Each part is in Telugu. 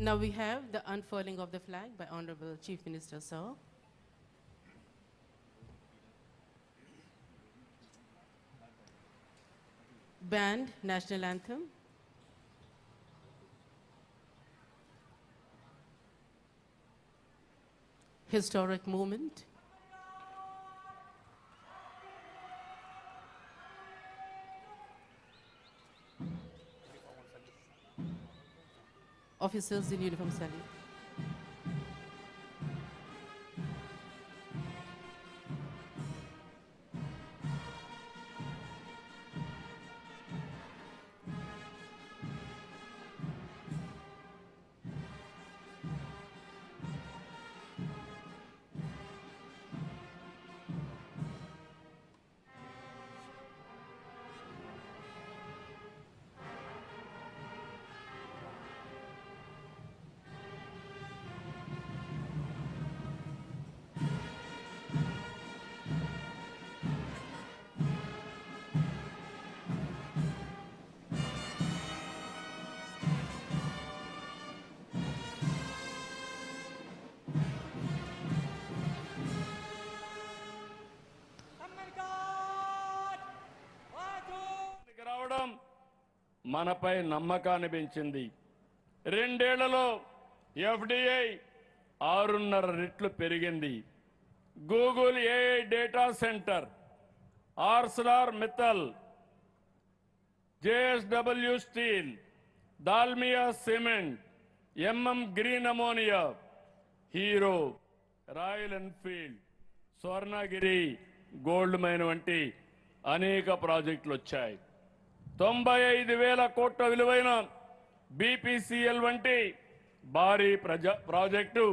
Now we have the unfurling of the flag by Honorable Chief Minister, sir. Band, National Anthem. Historic moment. Officers in uniform salute. రావడం మనపై నమ్మకాన్ని పెంచింది. 2 ఏళ్లలో ఎఫ్డిఐ 6.5 రెట్లు పెరిగింది. Google AI data centre, Arcelor Mittal, JSW Steel, Dalmia Cement, MM Green Ammonia, Hero, Royal Enfield, Swarnagiri gold mine వంటి అనేక ప్రాజెక్టులు వచ్చాయి. 95,000 కోట్ల విలువైన బీపీసీఎల్ వంటి భారీ ప్రాజెక్టు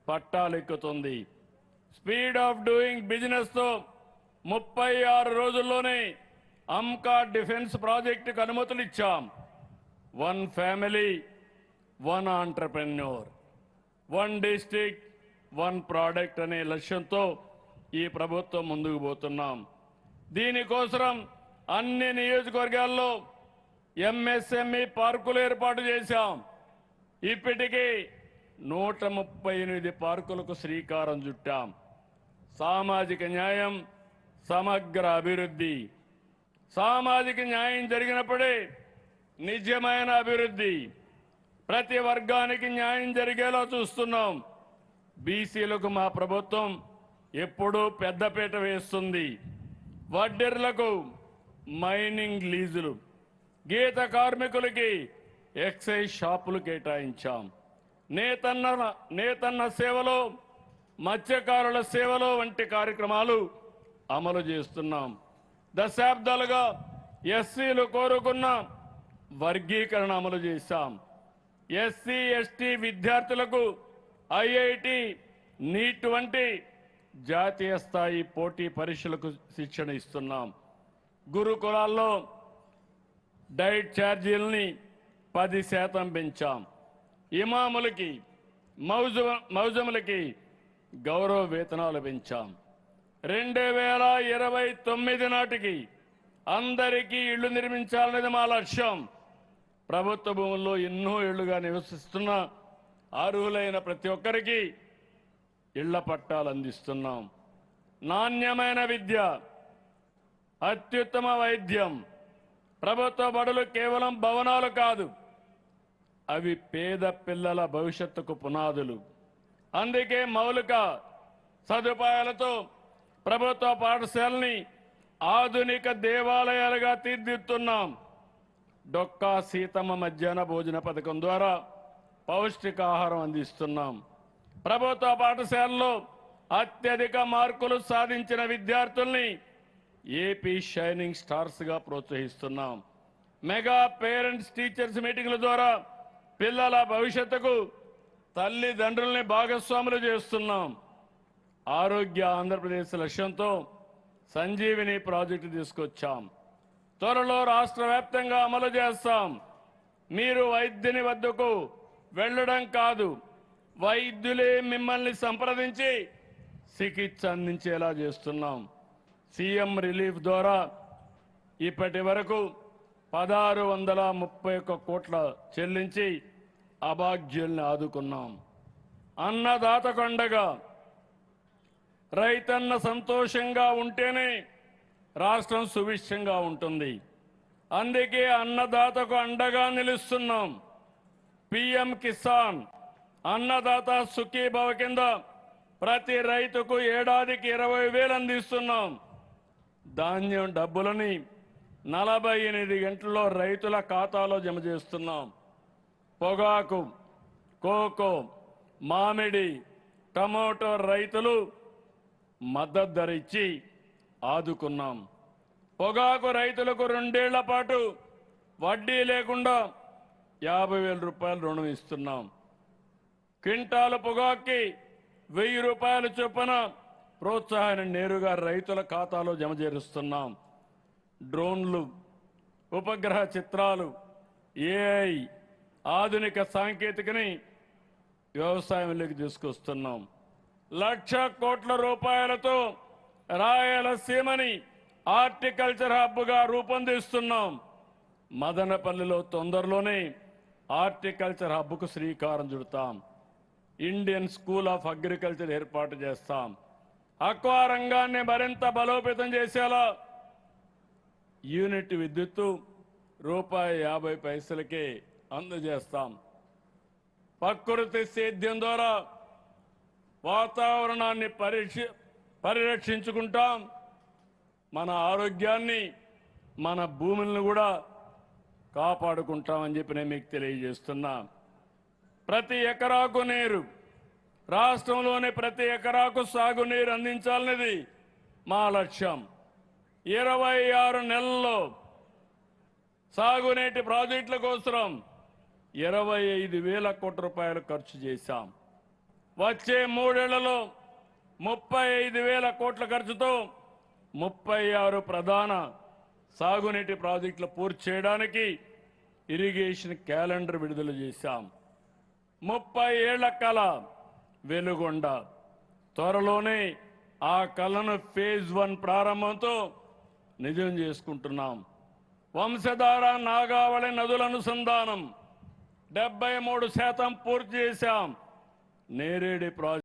పట్టాలెక్కుతుంది. స్పీడ్ ఆఫ్ డూయింగ్ బిజినెస్ తో 36 రోజుల్లోనే అమ్కా డిఫెన్స్ ప్రాజెక్టుకు అనుమతులు ఇచ్చాం. 1 ఫ్యామిలీ 1 ఆంటర్ప్రెన్యూర్, 1 డిస్ట్రిక్ట్ 1 ప్రోడక్ట్ అనే లక్ష్యంతో ఈ ప్రభుత్వం ముందుకు పోతున్నాం. దీనికోసం అన్ని నియోజకవర్గాల్లో ఎంఎస్ఎంఈ పార్కులు ఏర్పాటు చేశాం. ఇప్పటికీ 138 పార్కులకు శ్రీకారం చుట్టాం. సామాజిక న్యాయం, సమగ్ర అభివృద్ధి. సామాజిక న్యాయం జరిగినప్పుడే నిజమైన అభివృద్ధి. ప్రతి వర్గానికి న్యాయం జరిగేలా చూస్తున్నాం. బీసీలకు మా ప్రభుత్వం ఎప్పుడూ పెద్దపీట వేస్తుంది. వడ్డెర్లకు మైనింగ్ లీజులు, గీత కార్మికులకి ఎక్సైజ్ షాపులు కేటాయించాం. నేతన్న సేవలో, మత్స్యకారుల సేవలో వంటి కార్యక్రమాలు అమలు చేస్తున్నాం. దశాబ్దాలుగా ఎస్సీలు కోరుకున్న వర్గీకరణ అమలు చేశాం. ఎస్సీ ఎస్టీ విద్యార్థులకు ఐఐటి, నీట్ వంటి జాతీయ స్థాయి పోటీ పరీక్షలకు శిక్షణ ఇస్తున్నాం. గురుకులాల్లో డైట్ ఛార్జీలని 10% పెంచాం. ఇమాములకి, మౌజములకి గౌరవ వేతనాలు పెంచాం. 2029 నాటికి అందరికీ ఇళ్లు నిర్మించాలనేది మా లక్ష్యం. ప్రభుత్వ భూముల్లో ఎన్నో ఏళ్లుగా నివసిస్తున్న అర్హులైన ప్రతి ఒక్కరికి ఇళ్ల పట్టాలు అందిస్తున్నాం. నాణ్యమైన విద్య, అత్యుత్తమ వైద్యం. ప్రభుత్వ బడులు కేవలం భవనాలు కాదు, అవి పేద పిల్లల భవిష్యత్తుకు పునాదులు. అందుకే మౌలిక సదుపాయాలతో ప్రభుత్వ పాఠశాలని ఆధునిక దేవాలయాలుగా తీర్చిదిద్దుతున్నాం. డొక్కా సీతమ్మ మధ్యాహ్న భోజన పథకం ద్వారా పౌష్టికాహారం అందిస్తున్నాం. ప్రభుత్వ పాఠశాలలో అత్యధిక మార్కులు సాధించిన విద్యార్థుల్ని ఏపీ షైనింగ్ స్టార్స్ గా ప్రోత్సహిస్తున్నాం. మెగా పేరెంట్స్ టీచర్స్ మీటింగ్ల ద్వారా పిల్లల భవిష్యత్తుకు తల్లిదండ్రుల్ని భాగస్వాములు చేస్తున్నాం. ఆరోగ్య ఆంధ్రప్రదేశ్ లక్ష్యంతో సంజీవిని ప్రాజెక్టు తీసుకొచ్చాం. త్వరలో రాష్ట్ర వ్యాప్తంగా అమలు చేస్తాం. మీరు వైద్యుని వద్దకు వెళ్ళడం కాదు, వైద్యులే మిమ్మల్ని సంప్రదించి చికిత్స అందించేలా చేస్తున్నాం. సీఎం రిలీఫ్ ద్వారా ఇప్పటి వరకు 1631 కోట్ల చెల్లించి అభాగ్యుల్ని ఆదుకున్నాం. అన్నదాతకు అండగా రైతన్న సంతోషంగా ఉంటేనే రాష్ట్రం సుభిక్షంగా ఉంటుంది. అందుకే అన్నదాతకు అండగా నిలుస్తున్నాం. పిఎం కిసాన్ అన్నదాత సుఖీభవ కింద ప్రతి రైతుకు ఏడాదికి 20,000 అందిస్తున్నాం. ధాన్యం డబ్బులని 48 గంటల్లో రైతుల ఖాతాలో జమ చేస్తున్నాం. పొగాకు, కోకో, మామిడి, టమోటో రైతులు మద్దతు ధర ఇచ్చి ఆదుకున్నాం. పొగాకు రైతులకు 2 ఏళ్ల పాటు వడ్డీ లేకుండా 50,000 రూపాయలు రుణం ఇస్తున్నాం. క్వింటాలు పొగాక్కి 1,000 రూపాయల చొప్పున ప్రోత్సాహాన్ని నేరుగా రైతుల ఖాతాలో జమ చేరుస్తున్నాం. డ్రోన్లు, ఉపగ్రహ చిత్రాలు, ఏఐ ఆధునిక సాంకేతికని వ్యవసాయంలోకి తీసుకొస్తున్నాం. 1,00,000 కోట్ల రూపాయలతో రాయలసీమని హార్టికల్చర్ హబ్గా రూపొందిస్తున్నాం. మదనపల్లిలో తొందరలోనే హార్టికల్చర్ హబ్కు శ్రీకారం చుడతాం. ఇండియన్ స్కూల్ ఆఫ్ అగ్రికల్చర్ ఏర్పాటు చేస్తాం. అక్వా రంగాన్ని మరింత బలోపేతం చేసేలా యూనిట్ విద్యుత్తు ₹50 అందజేస్తాం. ప్రకృతి సేద్యం ద్వారా వాతావరణాన్ని పరిరక్షించుకుంటాం. మన ఆరోగ్యాన్ని, మన భూములను కూడా కాపాడుకుంటామని చెప్పి నేను మీకు తెలియజేస్తున్నా. ప్రతి ఎకరాకు నీరు, రాష్ట్రంలోని ప్రతి ఎకరాకు సాగునీరు అందించాలనేది మా లక్ష్యం. 26 నెలల్లో సాగునీటి ప్రాజెక్టుల కోసం 25,000 కోట్ల రూపాయలు ఖర్చు చేశాం. వచ్చే 3 ఏళ్లలో 35,000 కోట్ల ఖర్చుతో 36 ప్రధాన సాగునీటి ప్రాజెక్టులు పూర్తి చేయడానికి ఇరిగేషన్ క్యాలెండర్ విడుదల చేశాం. 30 ఏళ్ల కళ వెలుగొండ. త్వరలోనే ఆ కళను ఫేజ్ 1 ప్రారంభంతో నిజం చేసుకుంటున్నాం. వంశధార, నాగావళి నదుల అనుసంధానం 73% పూర్తి చేశాం. నేరేడి ప్రాజెక్టు